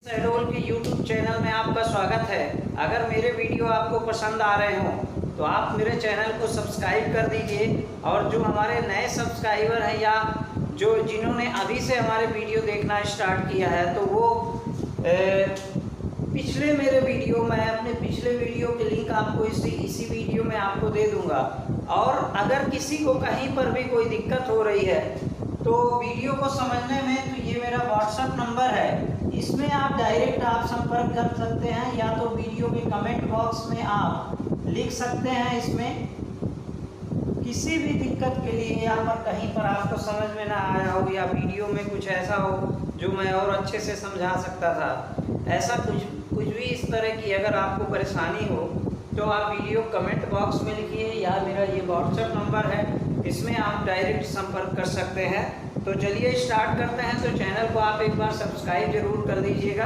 शहडोल के YouTube channel में आपका स्वागत है। अगर मेरे वीडियो आपको पसंद आ रहे हों तो आप मेरे चैनल को सब्सक्राइब कर दीजिए और जो हमारे नए सब्सक्राइबर हैं या जो जिन्होंने अभी से हमारे वीडियो देखना स्टार्ट किया है तो वो पिछले मेरे वीडियो मैं अपने पिछले वीडियो के लिंक आपको इसी वीडियो में आपको दे दूंगा। और अगर किसी को कहीं पर भी कोई दिक्कत हो रही है तो वीडियो को समझने में तो ये मेरा व्हाट्सएप नंबर है, इसमें आप डायरेक्ट आप संपर्क कर सकते हैं या तो वीडियो के कमेंट बॉक्स में आप लिख सकते हैं। इसमें किसी भी दिक्कत के लिए या पर कहीं पर आपको समझ में ना आया हो या वीडियो में कुछ ऐसा हो जो मैं और अच्छे से समझा सकता था, ऐसा कुछ भी इस तरह की अगर आपको परेशानी हो तो आप वीडियो कमेंट बॉक्स में लिखिए या मेरा ये व्हाट्सएप नंबर है, इसमें आप डायरेक्ट संपर्क कर सकते हैं। तो चलिए स्टार्ट करते हैं। तो चैनल को आप एक बार सब्सक्राइब जरूर कर दीजिएगा।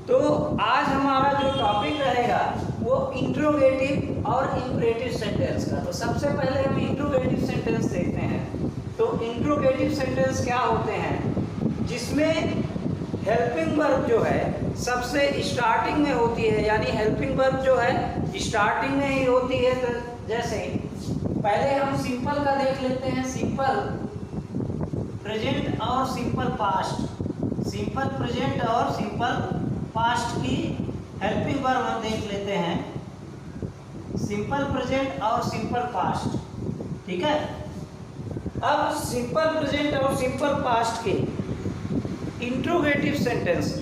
तो आज हमारा जो टॉपिक रहेगा वो इंट्रोगेटिव और इम्परेटिव सेंटेंस का। तो सबसे पहले हम इंट्रोगेटिव सेंटेंस देखते हैं। तो इंट्रोगेटिव सेंटेंस क्या होते हैं, जिसमें हेल्पिंग वर्ब जो है सबसे स्टार्टिंग में होती है, यानी हेल्पिंग वर्ब जो है स्टार्टिंग में ही होती है। तो जैसे पहले हम सिंपल का देख लेते हैं, सिंपल प्रेजेंट और सिंपल पास्ट। सिंपल प्रेजेंट और सिंपल पास्ट की हेल्पिंग वर्ब हम देख लेते हैं, सिंपल प्रेजेंट और सिंपल पास्ट। ठीक है, अब सिंपल प्रेजेंट और सिंपल पास्ट के इंट्रोगेटिव सेंटेंस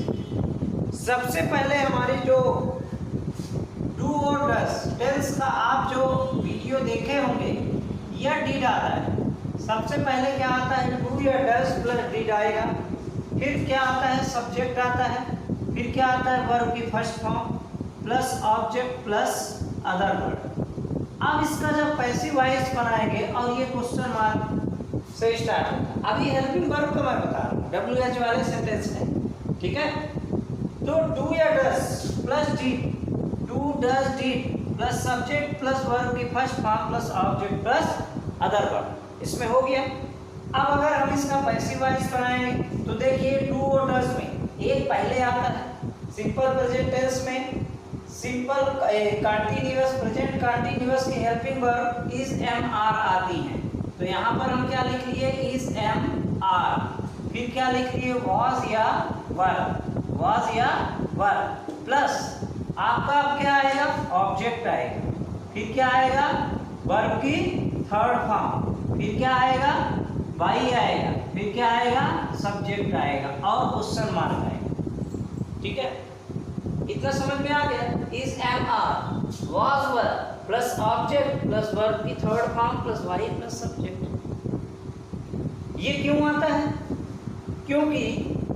सबसे पहले हमारी जो डू और डस टेंस का आप जो वीडियो देखे होंगे यह डिड आता है। सबसे पहले क्या आता है, डू या डस प्लस डिड आएगा। फिर क्या आता है, सब्जेक्ट आता है। फिर क्या आता है, वर्ब की first form plus object plus other word. अब इसका जब पैसिव वॉइस बनाएंगे और ये क्वेश्चन मार्क से स्टार्ट होता है। अभी हेल्पिंग वर्ब का मैं बता रहा हूँ, WH वाले सेंटेंस में। ठीक है, तो डू या does plus did, do does did plus subject plus verb की first form plus object plus other word, इसमें हो गया। अब अगर हम इसका पैसिव वॉइस बनाएंगे तो देखिए डू और डस में एक पहले आता है, सिंपल प्रेजेंट टेंस में सिंपल कंटीन्यूअस प्रेजेंट कंटीन्यूअस की हेल्पिंग वर्ब इज MR आती है। तो यहाँ पर हम क्या लिख लिए, इज MR। फिर क्या लिख लिए, वॉज या वर, वॉज या वर प्लस आपका अब क्या आएगा, ऑब्जेक्ट आएगा। फिर क्या आएगा, वर्ब की थर्ड फॉर्म। फिर क्या आएगा, बाई आएगा। फिर क्या आएगा, सब्जेक्ट आएगा और क्वेश्चन मार्क आएगा। ठीक है, इतना समझ में आ गया। Is MR was were plus object plus verb की third form plus by plus subject. ये क्यों आता है, क्योंकि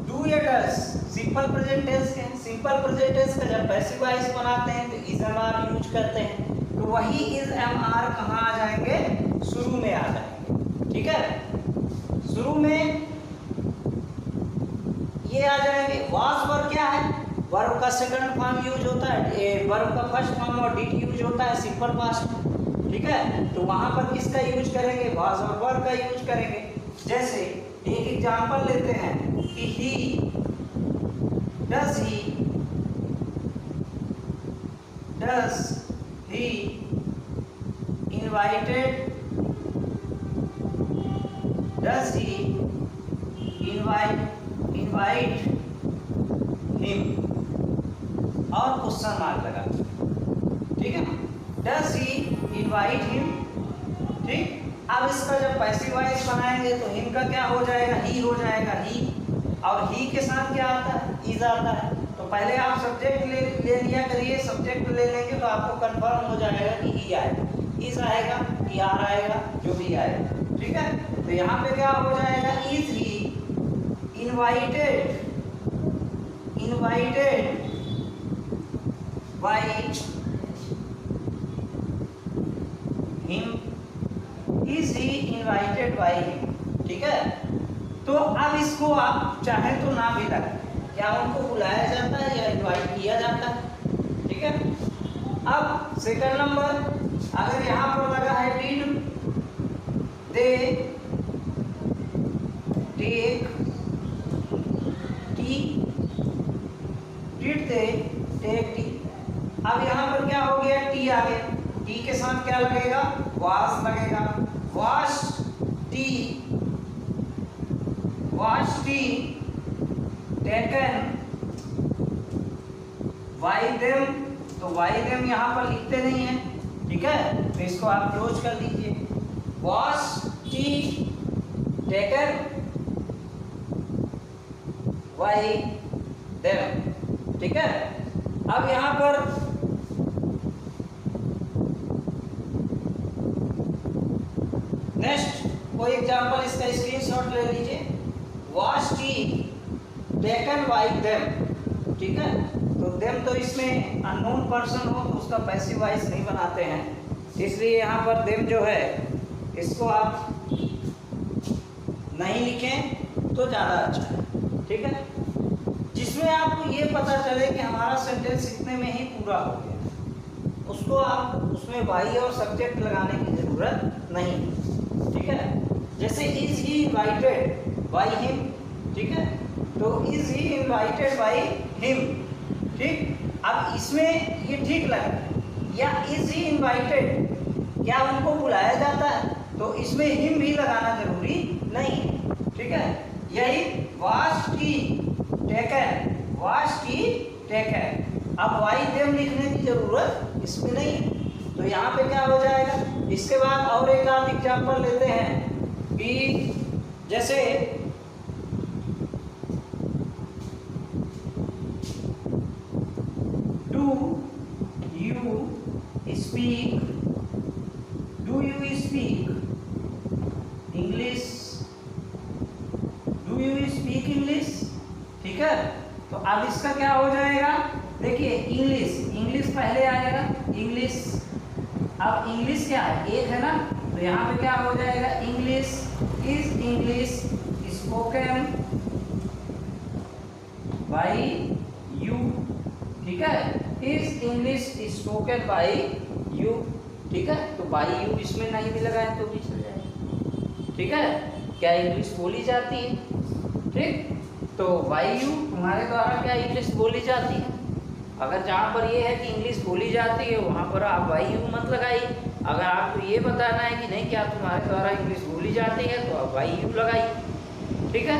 डू या डस सिंपल प्रेजेंट टेंस के, सिंपल प्रेजेंट टेंस का जब पैसिव वॉइस बनाते हैं तो इज MR यूज करते हैं। तो वही इज MR कहाँ आ जाएंगे, शुरू में आ जाएंगे। ठीक है, शुरू में ये आ जाएंगे। वॉज वर्ब क्या है, वर्ब का सेकंड फॉर्म यूज होता है, वर्ब का फर्स्ट फॉर्म और डिड यूज होता है सिंपल पास्ट। ठीक है, तो वहां पर किसका यूज करेंगे, वॉज और वर्ब का यूज करेंगे। जैसे एक एग्जांपल लेते हैं कि ही डस ही इनवाइटेड, डस ही इनवाइट हिम और क्वेश्चन मार्क लगा। ठीक है, डस ही इनवाइट हिम। ठीक, अब इसका जब पैसिव वॉइस बनाएंगे तो हिम का क्या हो जाएगा, ही हो जाएगा, ही। और ही के साथ क्या आता है, इज आता है। तो पहले आप सब्जेक्ट ले लिया करिए, सब्जेक्ट ले लेंगे तो आपको कंफर्म हो जाएगा कि ही आएगा, इज आएगा, ER आएगा, जो भी आएगा। ठीक है, तो यहाँ पे क्या हो जाएगा, is he invited by him, is he invited by him। ठीक है, तो अब इसको आप चाहे तो ना भी लगाएं, क्या उनको बुलाया जाता है या इनवाइट किया जाता है। ठीक है, अब सेकंड नंबर अगर यहाँ पर लगा है did they take tea did they take tea. अब यहाँ पर क्या हो गया, टी आ गया, टी के साथ क्या लगेगा, वाज लगेगा। Wash T taken by them. तो बाय देम यहाँ पर लिखते नहीं है, ठीक है, तो इसको आप क्लोज कर दीजिए। Wash T taken by them, ठीक है। अब यहाँ पर नेक्स्ट कोई एग्जांपल इसका स्क्रीनशॉट ले लीजिए। Wash T taken by them, ठीक है। तो देम तो इसमें अननोन पर्सन हो तो उसका पैसिव वॉइस नहीं बनाते हैं, इसलिए यहाँ पर देम जो है इसको आप नहीं लिखें तो ज़्यादा अच्छा है, ठीक है। जिसमें आपको ये पता चले कि हमारा सेंटेंस इतने में ही पूरा हो गया, उसको आप उसमें वाई और सब्जेक्ट लगाने की ज़रूरत नहीं, ठीक है। जैसे is he invited by him, ठीक है, तो is he invited by him, ठीक। अब इसमें ये ठीक लग रहा है, या इज ही इनवाइटेड, क्या उनको बुलाया जाता है, तो इसमें हिम भी लगाना जरूरी नहीं है, ठीक है। यही wash T taken, wash T taken. अब वाई देम लिखने की जरूरत इसमें नहीं है, तो यहाँ पे क्या हो जाएगा। इसके बाद और एक आध एग्जाम्पल लेते हैं कि जैसे do you speak English, do you speak English, ठीक है। तो अब इसका क्या हो जाएगा, देखिए इंग्लिश पहले आएगा, इंग्लिश। अब इंग्लिश क्या है, एक है ना, तो यहाँ पे क्या हो जाएगा, इंग्लिश स्पोकन बाय यू, ठीक है, is English spoken by you, ठीक है। तो बाय यू इसमें नहीं भी लगाए तो भी चल जाएगा, ठीक है। क्या इंग्लिश बोली जाती है, ठीक, तो बाय यू तुम्हारे द्वारा क्या इंग्लिश बोली जाती है। अगर जहाँ पर ये है कि इंग्लिश बोली जाती है वहाँ पर आप बाय यू मत लगाइए। अगर आपको ये बताना है कि नहीं क्या तुम्हारे द्वारा इंग्लिश बोली जाती है तो आप बाय यू लगाइए, ठीक है।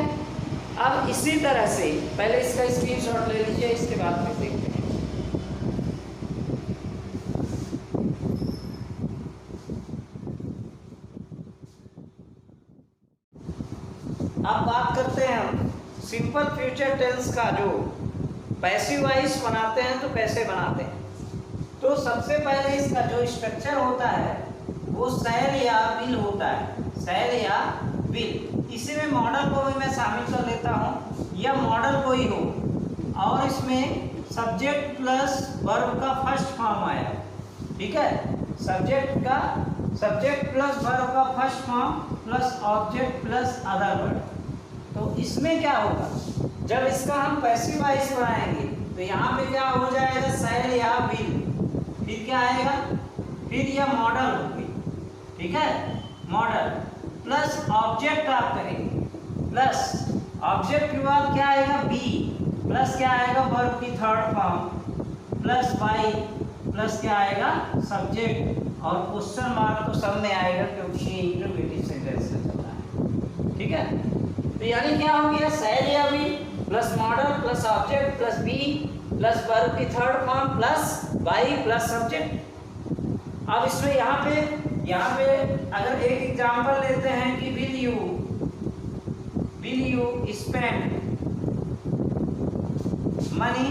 अब इसी तरह से पहले इसका स्क्रीनशॉट ले लीजिए, इसके बाद फिर देखते हैं। अब बात करते हैं हम सिंपल फ्यूचर टेंस का, जो पैसिव वॉइस बनाते हैं तो कैसे बनाते हैं। तो सबसे पहले इसका जो स्ट्रक्चर होता है वो शैल या विल होता है, शैल या विल। इसी में मॉडल को भी मैं शामिल कर लेता हूँ, या मॉडल कोई हो और इसमें सब्जेक्ट प्लस वर्ब का फर्स्ट फॉर्म आया, ठीक है। सब्जेक्ट प्लस वर्ब का first form plus object plus other word. तो इसमें क्या होगा, जब इसका हम पैसिव वॉइस बनाएंगे तो यहाँ पे क्या हो जाएगा, शैल या विल, फिर क्या आएगा, फिर यह मॉडल होगी, ठीक है, मॉडल प्लस ऑब्जेक्ट आप करेंगे, प्लस ऑब्जेक्ट के बाद क्या आएगा, बी, प्लस क्या आएगा, वर्ब की third form, plus by, plus क्या आएगा, सब्जेक्ट, और क्वेश्चन मार्क तो सब में आएगा क्योंकि ये इंटरोगेटिव सेंटेंस से चल रहा है, ठीक है। तो यानी क्या हो गया, शैल या will plus modal plus object plus be plus verb की third form plus by plus subject. अब इसमें यहाँ पे अगर एक एग्जांपल लेते हैं कि विल यू स्पेंड मनी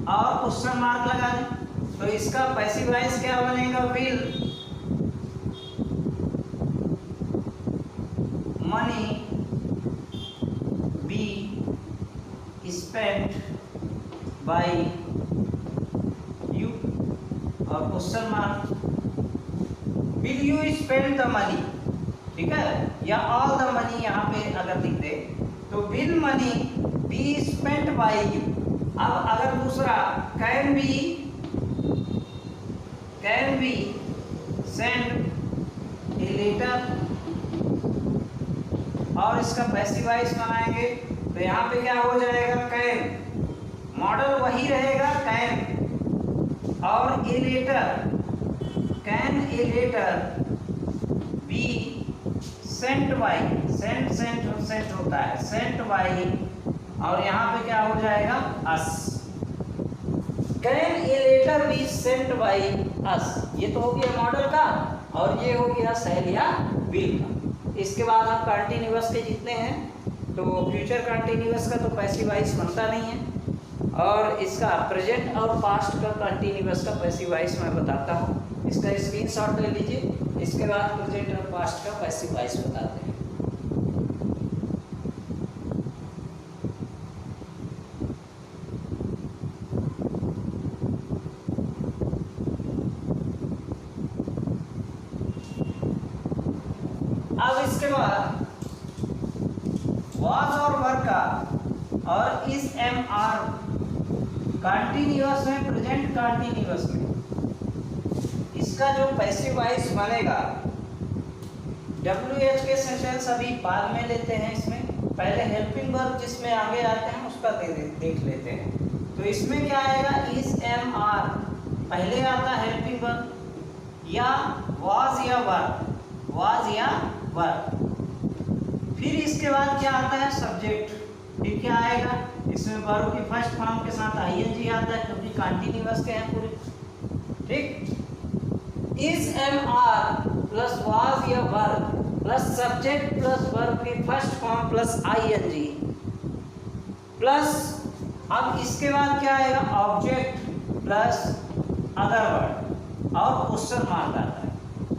और क्वेश्चन मार्क लगा दें, तो इसका पैसिव वॉइस क्या बनेगा, will money be spent by you, और question mark, will you spend the money, ठीक है, या ऑल द मनी यहाँ पे अगर लिख दे तो will money be spent by you. अब अगर दूसरा can be send a letter, और इसका पैसिव वॉइस बनाएंगे तो यहाँ पे क्या हो जाएगा, कैन। मॉडल वही रहेगा कैन, और a letter, can a letter be sent by, sent होता है, सेंट बाई, और यहाँ पे क्या हो जाएगा, us. Can a letter be sent by us, ये तो हो गया मॉडल का, और ये हो गया सेल या विल का। इसके बाद हम कंटिन्यूअस के जितने हैं, तो फ्यूचर कंटिन्यूअस का तो पैसिव वॉइस बनता नहीं है, और इसका प्रेजेंट और पास्ट का कंटिन्यूअस का पैसिव वॉइस मैं बताता हूँ। इसका स्क्रीनशॉट ले लीजिए, इसके बाद प्रेजेंट और पास्ट का पैसिव वॉइस बताते हैं। अब इसके बाद वाज और वर का, और इस एम आर कंटिन्यूअस में, प्रेजेंट कंटिन्यूअस में, इसका जो पैसिव वॉइस बनेगा, WH के सेंटेंस अभी बाद में लेते हैं। इसमें पहले हेल्पिंग वर्ब जिसमें आगे आते हैं उसका देख लेते हैं। तो इसमें क्या आएगा, इस एम आर पहले आता है हेल्पिंग वर्ब, या वाज या वर, वाज या वर। फिर इसके बाद क्या आता है, सब्जेक्ट। फिर क्या आएगा, इसमें वर्ब की फर्स्ट फॉर्म के साथ आईएनजी आता है, क्योंकि कंटिन्यूअस के हैं पूरे। ठीक, is am are plus was या verb plus subject plus verb की first form plus ING plus, अब इसके बाद क्या आएगा, ऑब्जेक्ट प्लस अदर वर्ड और क्वेश्चन मार्क आता है।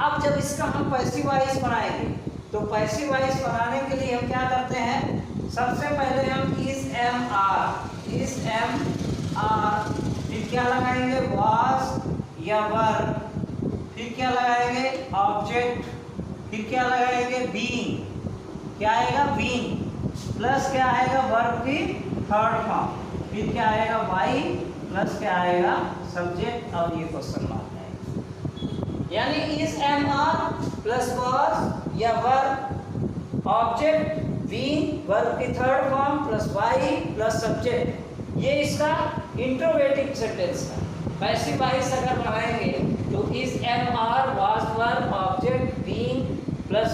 अब जब इसका हम पैसिव वॉइस बनाएंगे, तो पैसिव वॉइस बनाने के लिए हम क्या करते हैं, सबसे पहले हम इस एम आर, फिर क्या लगाएंगे, वाज या वर्ब, फिर क्या लगाएंगे, ऑब्जेक्ट, फिर क्या लगाएंगे, बीइंग, क्या आएगा, बीइंग, प्लस क्या आएगा, वर्ब की थर्ड फॉर्म, फिर क्या आएगा, वाई, प्लस क्या आएगा, सब्जेक्ट, और ये क्वेश्चन मार्क आएगा। यानी is am are plus was या वर्ब, ऑब्जेक्ट, बीइंग, वर्ब की third form plus by plus subject, ये इसका इंट्रोगेटिव सेंटेंस है। पैसिव वॉइस अगर बनाएंगे तो is am are, was, verb, object, being plus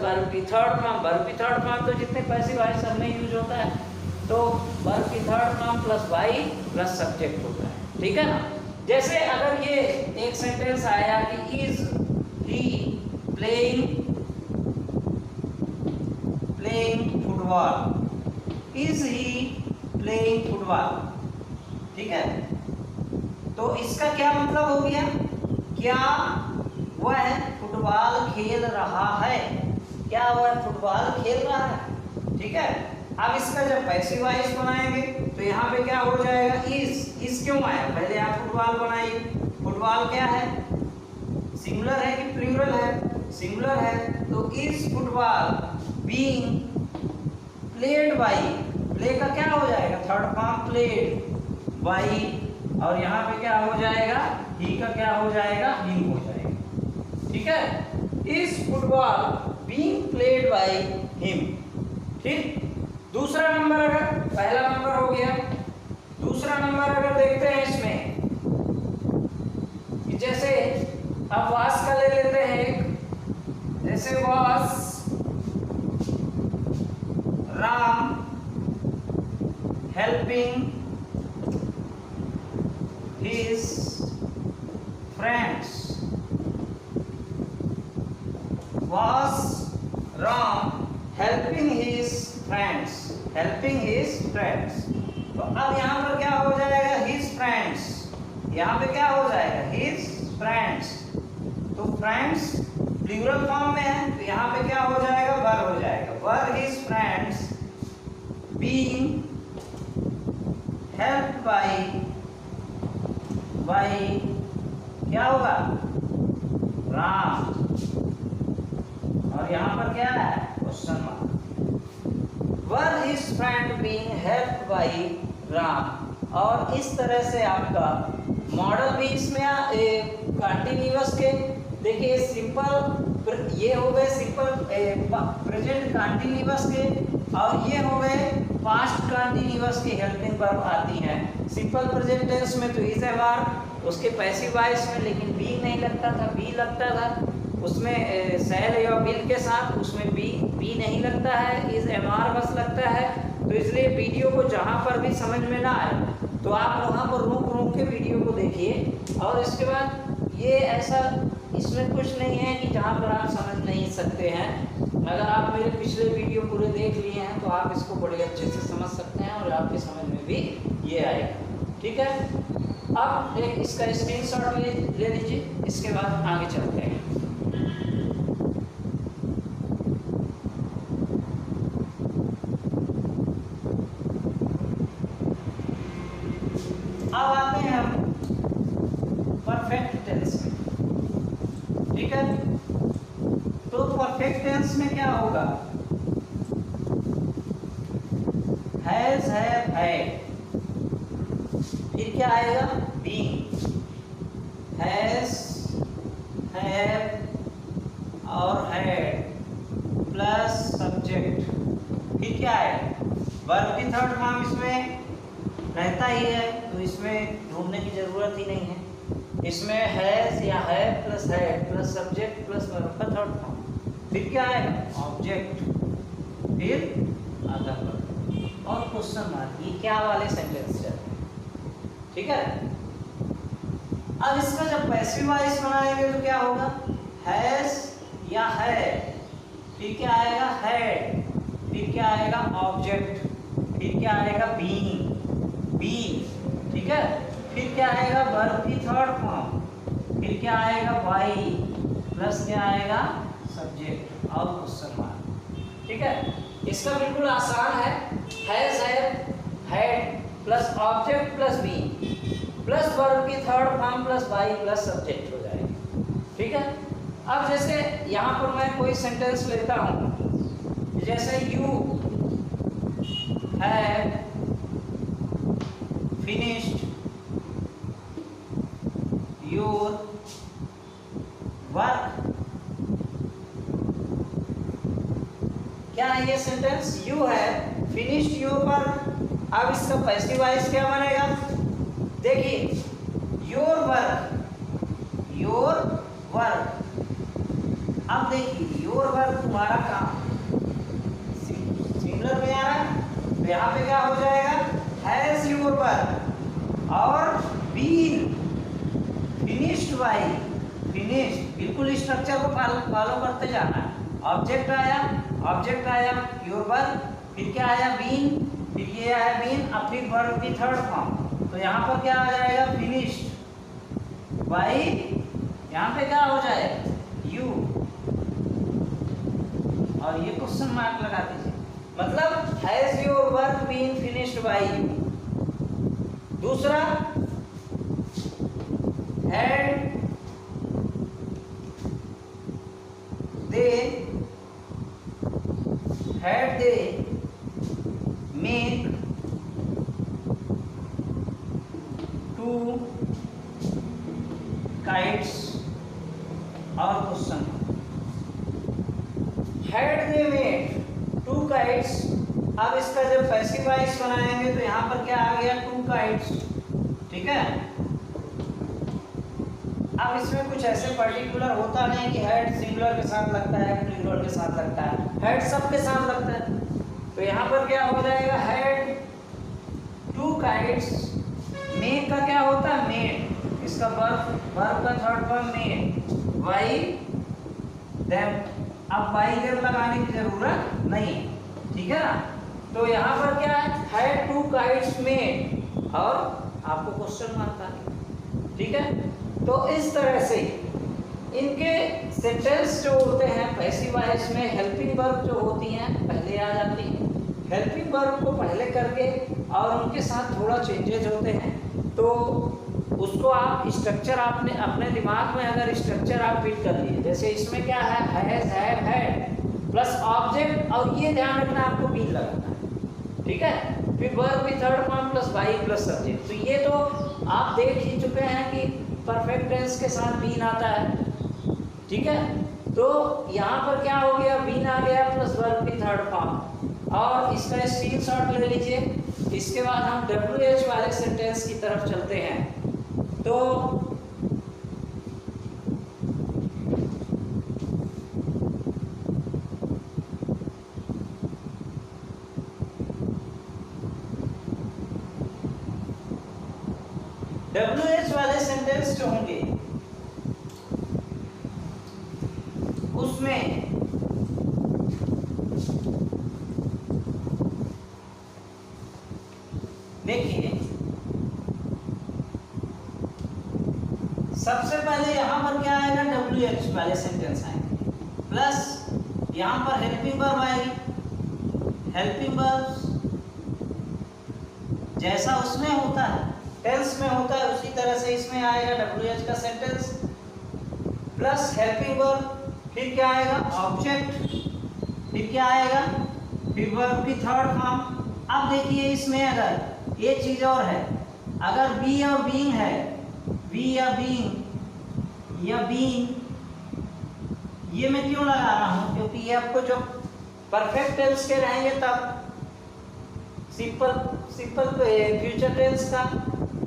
verb की थर्ड फॉर्म, वर्ब की थर्ड फॉर्म तो जितने पैसिव वॉइस सब में यूज होता है, तो वर्ब की third form plus by plus subject होता है। ठीक है ना। जैसे अगर ये एक सेंटेंस आया कि is he playing football, is he playing football, ठीक है, तो इसका क्या मतलब हो गया, क्या वह फुटबॉल खेल रहा है, क्या वह फुटबॉल खेल रहा है। ठीक है, अब इसका जब पैसिव वॉइस बनाएंगे तो यहाँ पे क्या हो जाएगा, इज क्यों आया, पहले आप फुटबॉल बनाइए। फुटबॉल क्या है, सिंगुलर है कि प्लूरल है, सिंगुलर है, तो is football being played by, play का क्या हो जाएगा, थर्ड फॉर्म प्लेड बाई, और यहाँ पे क्या हो जाएगा, ही का क्या हो जाएगा, हिम हो जाएगा। ठीक है, is football being played by him. ठीक, दूसरा नंबर, अगर पहला नंबर हो गया, दूसरा नंबर अगर देखते हैं इसमें, जैसे अब वास का ले लेते हैं एक, जैसे वास Ram helping his friends, was Ram helping his friends, तो अब यहाँ पर क्या हो जाएगा, his friends, यहाँ पे क्या हो जाएगा, his friends, तो friends प्लूरल फॉर्म में है, तो यहाँ पे क्या हो जाएगा, वर हो जाएगा, वर his friends being helped by क्या होगा, राम, और यहाँ पर क्या है, question mark. Were his friend being helped by Ram, और इस तरह से आपका मॉडल भी इसमें कंटिन्यूअस के, देखिए सिंपल, ये हो गए सिंपल प्रेजेंट कंटिन्यूअस के, और ये हो गए पास्ट कंटिन्यूअस की हेल्पिंग वर्ब आती हैं। सिंपल प्रेजेंट टेंस में तो इज एमआर, उसके पैसिव वॉइस में लेकिन बी नहीं लगता था, बी लगता था उसमें शैल या विल के साथ, उसमें बी नहीं लगता है, इज एमआर बस लगता है। तो इसलिए वीडियो को जहाँ पर भी समझ में ना आए तो आप वहाँ पर रुक के वीडियो को देखिए। और इसके बाद ये ऐसा इसमें कुछ नहीं है कि जहाँ पर आप समझ नहीं सकते हैं। अगर आप मेरे पिछले वीडियो पूरे देख लिए हैं तो आप इसको बड़े अच्छे से समझ सकते हैं और आपके समझ में भी ये आएगा। ठीक है, अब एक इसका स्क्रीनशॉट ले लीजिए, इसके बाद आगे चलते हैं। अब आते हैं हम परफेक्ट टेंस में। ठीक है, तो परफेक्ट टेंस में क्या होगा? हैज, हैव, हैड, फिर क्या आएगा? बीइंग। हैज, हैव और हैड प्लस सब्जेक्ट, फिर क्या आएगा? वर्ब की थर्ड फॉर्म इसमें रहता ही है, तो इसमें ढूंढने की जरूरत ही नहीं है। इसमें हैज या have plus had plus subject plus verb का थर्ड फॉर्म, फिर क्या आएगा? ऑब्जेक्ट, फिर अदर वर्ब और क्वेश्चन मार्क। ये क्या वाले सेंटेंस चल रहे हैं? ठीक है, अब इसका जब पैसिव वॉइस बनाएंगे तो क्या होगा? हैज या हैड, फिर क्या आएगा? हैड, फिर क्या आएगा? ऑब्जेक्ट, फिर क्या आएगा? Being, being. ठीक है, फिर क्या आएगा? वर्ब की थर्ड फॉर्म, फिर क्या आएगा? वाई प्लस क्या आएगा? सब्जेक्ट और क्वेश्चन मार्क। ठीक है, इसका बिल्कुल आसान है। Has, have, had plus object plus being plus verb की third form plus by plus subject हो जाएगा। ठीक है, अब जैसे यहाँ पर मैं कोई सेंटेंस लेता हूँ, जैसे you have finished your work। क्या है ये सेंटेंस? यू है finished your work। अब इसका पैसिव वॉइस क्या बनेगा? देखिए, your work, your work। अब देखिए your work तुम्हारा काम सिंगुलर में आ रहा है, तो यहाँ पे क्या हो जाएगा? हैज योर वर्क और बीन फिनिश्ड बाई, फिनिश्ड बिल्कुल स्ट्रक्चर को फॉलो करते जाना है। ऑब्जेक्ट आया योर वर्क, फिर क्या आया? बीन, फिर ये आया बीन, अब फिर वर्ब की थर्ड फॉर्म, तो यहाँ पर क्या आ जाएगा? फिनिश्ड बाई, यहाँ पे क्या हो जाएगा? यू, और ये क्वेश्चन मार्क लगा दीजिए, मतलब has your work been finished by you. दूसरा, had they make two kites और question. Had they made two kites. अब इसका जब पैसिव वॉइस बनाएंगे तो यहाँ पर क्या आ गया? Two kites. ठीक है, अब इसमें कुछ ऐसे पर्टिकुलर होता नहीं कि हेड सिंगुलर के साथ लगता है, प्लूरल के साथ लगता है, हेड सब के साथ लगता है। तो यहाँ पर क्या हो जाएगा? Head to kites. मेक का क्या होता है? मेड, इसका वर्ब का third form made, by them. अब वाई देम लगाने की जरूरत नहीं, ठीक है ना। तो यहाँ पर क्या है? हैड टू काइट्स मेड और आपको क्वेश्चन मार्क आ गया। ठीक है, तो इस तरह से इनके सेंटेंस जो होते हैं पैसिव वॉइस में हेल्पिंग वर्ब जो होती हैं पहले आ जाती हैं। हेल्पिंग वर्ब को पहले करके और उनके साथ थोड़ा चेंजेज होते हैं, तो उसको आप स्ट्रक्चर आपने अपने दिमाग में अगर स्ट्रक्चर आप फिट कर लिए, जैसे इसमें क्या है? Has, have, had plus object, और ये ध्यान रखना आपको बीन लगाना है। ठीक है, फिर वर्ब की third form plus by plus subject. तो ये तो आप देख ही चुके हैं कि परफेक्ट टेंस के साथ बीन आता है। ठीक है, तो यहाँ पर क्या हो गया? बीन आ गया प्लस वर्ब की थर्ड फॉर्म, और इसका स्क्रीनशॉट ले लीजिए। इसके बाद हम WH वाले सेंटेंस की तरफ चलते हैं। तो WH वाले सेंटेंस जो होंगे उसमें देखिए, सबसे पहले यहां पर क्या आएगा, WH वाले सेंटेंस आएंगे, प्लस यहां पर हेल्पिंग वर्ब आएगी। हेल्पिंग वर्ब जैसा उसमें होता है, टेंस में होता है, उसी तरह से इसमें आएगा WH का सेंटेंस प्लस हेल्पिंग वर्ब। फिर क्या आएगा, ऑब्जेक्ट। फिर क्या आएगा, फिर वर्ब की थर्ड फॉर्म। अब देखिए इसमें अगर एक चीज और है, अगर बी और बीइंग है, बी या बीइंग या बीइंग, ये मैं क्यों लगा रहा हूं, क्योंकि ये आपको जो परफेक्ट टेंस के रहेंगे तब सिंपल फ्यूचर टेंस का,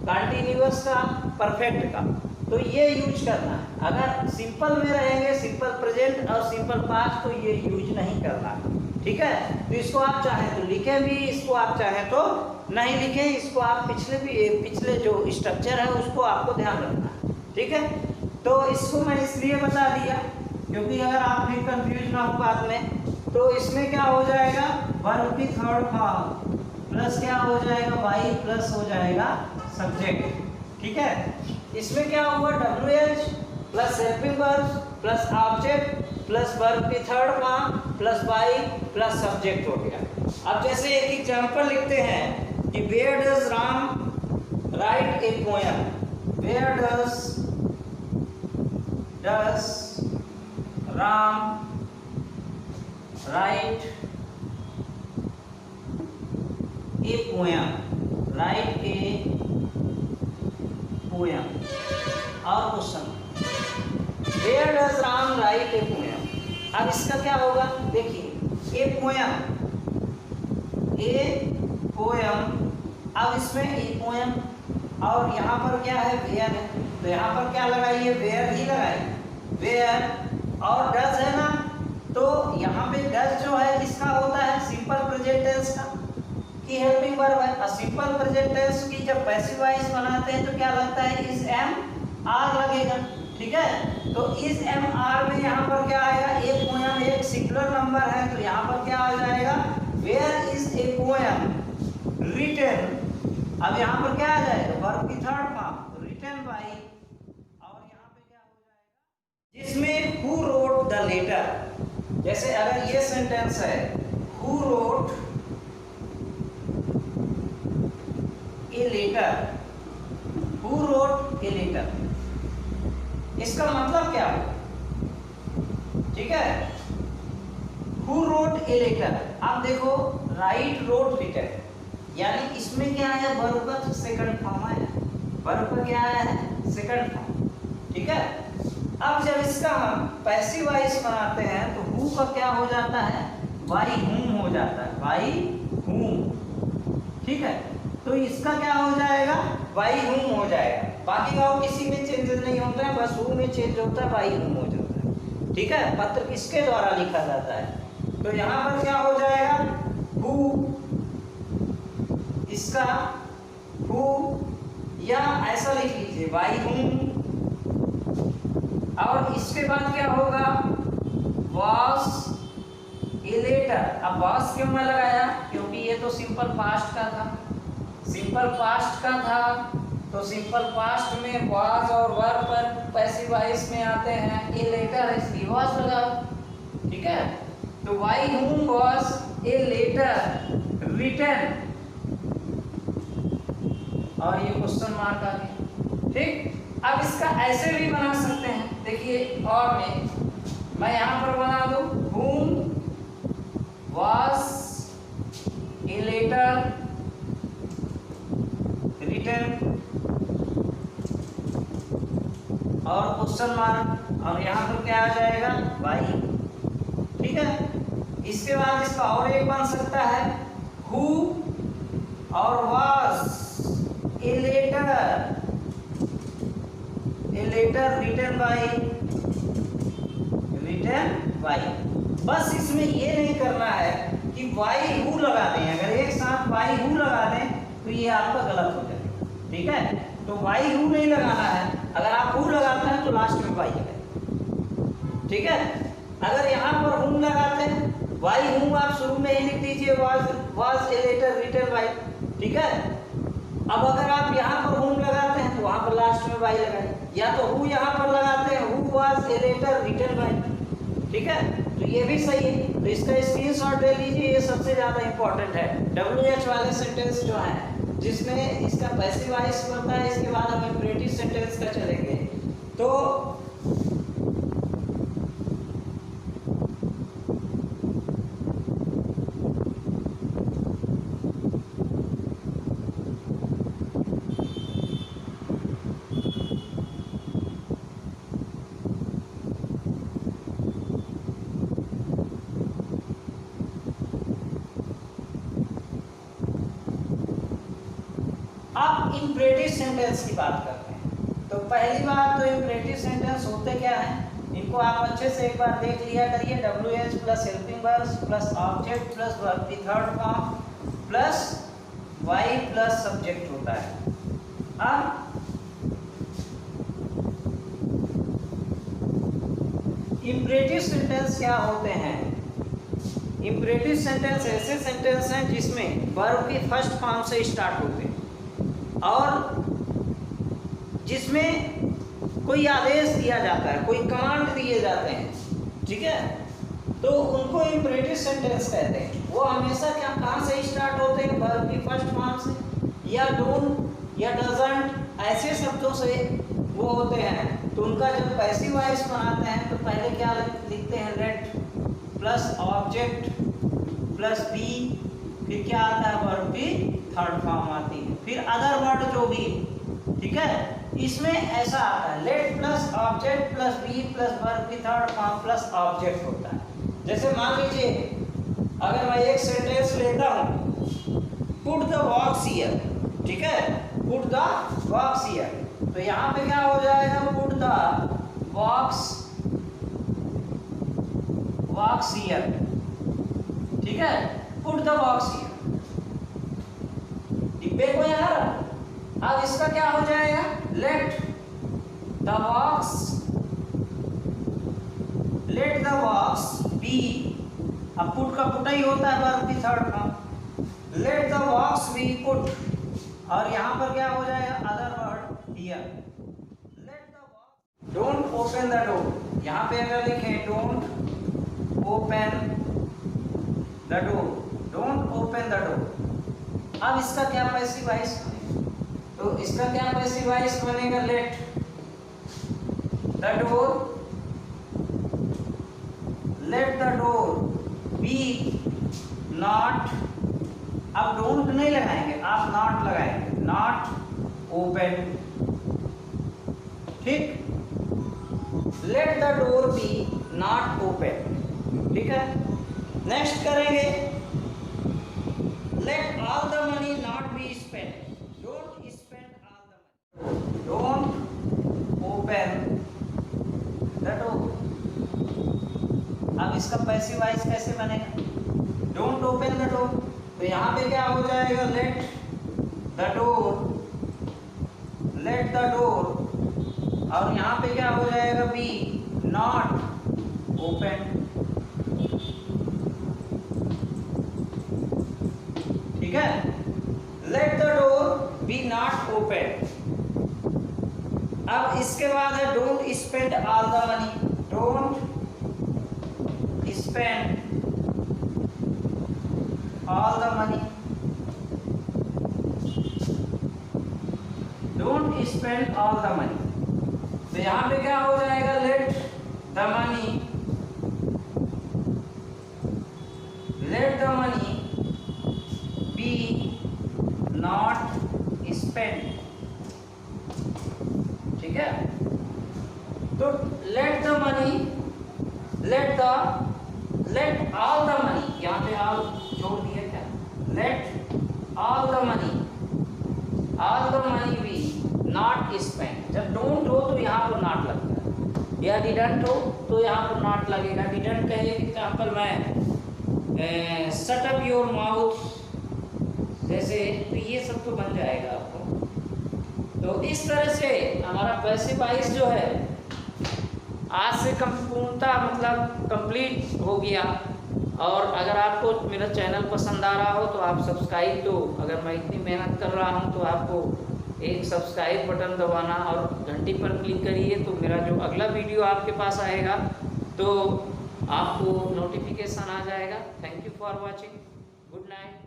कंटिन्यूअस का, परफेक्ट का, तो ये यूज करना है। अगर सिंपल में रहेंगे, सिंपल प्रेजेंट और सिंपल पास्ट, तो ये यूज नहीं करना है, ठीक है। तो इसको आप चाहें तो लिखें भी, इसको आप चाहें तो नहीं लिखें, इसको आप पिछले जो स्ट्रक्चर है उसको आपको ध्यान रखना है, ठीक है। तो इसको मैं इसलिए बता दिया क्योंकि अगर आप फिर कंफ्यूज ना हो बाद में, तो इसमें क्या हो जाएगा, वर्ब की थर्ड फॉर्म प्लस क्या हो जाएगा, वाई प्लस हो जाएगा सब्जेक्ट, ठीक है। इसमें क्या हुआ, WH plus helping verb plus object plus verb की third form plus by plus subject हो गया। अब जैसे एक एग्जांपल लिखते हैं कि where does Ram write a poem, where does Ram write a poem, write a poem. और question, where does Ram write a poem. अब इसका क्या होगा, देखिए ए पोएम, अब इसमें ए पोएम और यहाँ पर क्या है, वेयर है, तो यहाँ पर क्या लगाइए, वेयर ही लगाइए, वेयर। और डज है ना, तो यहाँ पे डज जो है किसका होता है, सिंपल प्रेजेंट टेंस का, की हेल्पिंग वर्ब है। और सिंपल प्रेजेंट टेंस की जब पैसिव वॉइस बनाते हैं तो क्या लगता है, इज एम आर लगेगा, ठीक है। तो इस एम आर में यहाँ पर क्या आएगा, ए पोएम एक सिंगुलर नंबर है, तो यहाँ पर क्या आ जाएगा, where is a poem written. अब यहाँ पर क्या आ जाएगा, वर्ब की थर्ड फॉर्म रिटन बाय, और यहाँ पे क्या हो जाएगा, जिसमें हु रोट द लेटर। जैसे अगर ये सेंटेंस है, who wrote a letter, who wrote a letter, इसका मतलब क्या है, ठीक है। हु रोट ए लेटर, आप देखो राइट रोट लेटर, यानी इसमें क्या है, वर्ब का सेकंड फॉर्म है, वर्ब का क्या है, सेकंड फॉर्म, ठीक है। अब जब इसका हम पैसिव वॉइस बनाते हैं तो हु का क्या हो जाता है, बाई हुम हो जाता है, बाई हुम, ठीक है। तो इसका क्या हो जाएगा, बाई हुम हो जाएगा। बाकी का किसी में चेंजेस नहीं होता है, बस हु में चेंज होता है, बाई हुम हो जाता है, ठीक है। पत्र किसके द्वारा लिखा जाता है, तो यहाँ पर क्या हो जाएगा, हु, इसका हु, या ऐसा लिख लीजिए बाई हुम, और इसके बाद क्या होगा, वॉस ए लेटर। अब वॉस क्यों मैं लगाया, क्योंकि ये तो सिंपल पास्ट का था, सिंपल पास्ट का था, तो सिंपल पास्ट में वाज और वर्ब पर पैसिव वॉइस में आते हैं, ए लेटर है इसलिए वाज लगाओ, ठीक है। तो वाई हुम वाज ए लेटर रिटन, और ये क्वेश्चन मार्क आ गया, ठीक। अब इसका ऐसे भी बना सकते हैं, देखिए, और मैं यहाँ पर बना दूं, whom was a letter written, और क्वेश्चन मार्क, और यहाँ पर क्या आ जाएगा, बाई, ठीक है। इसके बाद इसका और एक बन सकता है हु और was a letter written by. बस इसमें ये नहीं करना है कि वाई हु लगा दें, अगर एक साथ वाई हु लगा दें तो ये आपका गलत हो जाएगा, ठीक है। तो वाई हु नहीं लगाना है, अगर आप हु लगाते हैं तो लास्ट में वाई लगाए, ठीक है। अगर यहाँ पर हुम लगाते हैं, वाई हुम आप शुरू में ही लिख दीजिए, was a letter written by, ठीक है। अब अगर आप यहाँ पर हुम लगाते हैं तो वहाँ पर लास्ट में वाई लगाए, या तो हु यहाँ पर लगाते हैं, who was a letter written by, ठीक है। तो ये भी सही है, तो इसका स्क्रीनशॉट ले लीजिए, ये सबसे ज़्यादा इंपॉर्टेंट है। WH वाले सेंटेंस जो है जिसमें इसका पैसिव वॉइस बनता है, इसके बाद हम इंपरेटिव सेंटेंस का चलेंगे। तो अब इंपरेटिव सेंटेंस की बात करते हैं। तो पहली बात तो इंपरेटिव सेंटेंस होते क्या हैं, इनको आप अच्छे से एक बार देख लिया करिए। WH plus helping verbs plus object plus verb की third form plus by plus subject होता है। अब इंपरेटिव सेंटेंस क्या होते हैं? इंपरेटिव सेंटेंस ऐसे सेंटेंस हैं जिसमें वर्ब की फर्स्ट फॉर्म से स्टार्ट होते हैं और जिसमें कोई आदेश दिया जाता है, कोई कमांड दिए जाते हैं, ठीक है, तो उनको इंपरेटिव सेंटेंस कहते हैं। वो हमेशा क्या कहाँ से स्टार्ट होते हैं? वर्ब की फर्स्ट फॉर्म से, या डोंट या डजंट ऐसे शब्दों से वो होते हैं। तो उनका जब पैसिव वॉइस बनाते हैं तो पहले क्या लिखते हैं? Let plus object plus be, फिर क्या आता है? वर्ब की थर्ड फॉर्म आती है, फिर अदर वर्ड जो भी, ठीक है। इसमें ऐसा आता है let plus object plus be plus verb की थर्ड फॉर्म प्लस ऑब्जेक्ट होता है। जैसे मान लीजिए अगर मैं एक सेंटेंस लेता हूँ, पुट द बॉक्स हियर, ठीक है, पुट द बॉक्स हियर, तो यहाँ पे क्या हो जाएगा? पुट द बॉक्स हियर, ठीक है, पुट द बॉक्स हियर, डिब्बे को यहाँ रख। अब इसका क्या हो जाएगा? लेट द बॉक्स बी, अब पुट का पुट ही होता है वर्ब की third form, let the box be put, और यहाँ पर क्या हो जाएगा? Other word here, let the box, don't open the door, यहाँ पे अगर लिखें don't open the door, don't open the door. अब इसका क्या पैसिव वॉइस? तो इसका क्या पैसिव वॉइस बनेगा? Let the door be not, अब डोंट नहीं लगाएंगे, आप नॉट लगाएंगे, नॉट ओपन, ठीक। Let the door be not open, ठीक है। नेक्स्ट करेंगे let all the money not be spent, don't spend all the money, don't open the door. अब इसका पैसिव वॉइस कैसे बनेगा? डोंट ओपन द डोर, तो यहाँ पे क्या हो जाएगा? लेट द डोर, और यहाँ पे क्या हो जाएगा? बी नॉट ओपन, ठीक है। Let the door be not open. अब इसके बाद है don't spend all the money, don't spend all the money, don't spend all the money, तो यहाँ पे क्या हो जाएगा? Let the money be not spend, ठीक है। तो let let all the money, यहाँ पे ऑल छोड़ दिया क्या, let all the money be not spend. जब डोंट हो तो यहाँ पर नॉट लगता है, या डिडंट हो तो यहाँ पर नॉट लगेगा। डिडंट का एक एग्जाम्पल मैं शट अप योर माउथ जैसे, तो ये सब तो बन जाएगा आपको। तो इस तरह से हमारा पैसिव वॉइस जो है आज से पूर्णतः मतलब कंप्लीट हो गया। और अगर आपको मेरा चैनल पसंद आ रहा हो तो आप सब्सक्राइब, तो अगर मैं इतनी मेहनत कर रहा हूं तो आपको एक सब्सक्राइब बटन दबाना और घंटी पर क्लिक करिए, तो मेरा जो अगला वीडियो आपके पास आएगा तो आपको नोटिफिकेशन आ जाएगा। Thank you for watching, good night.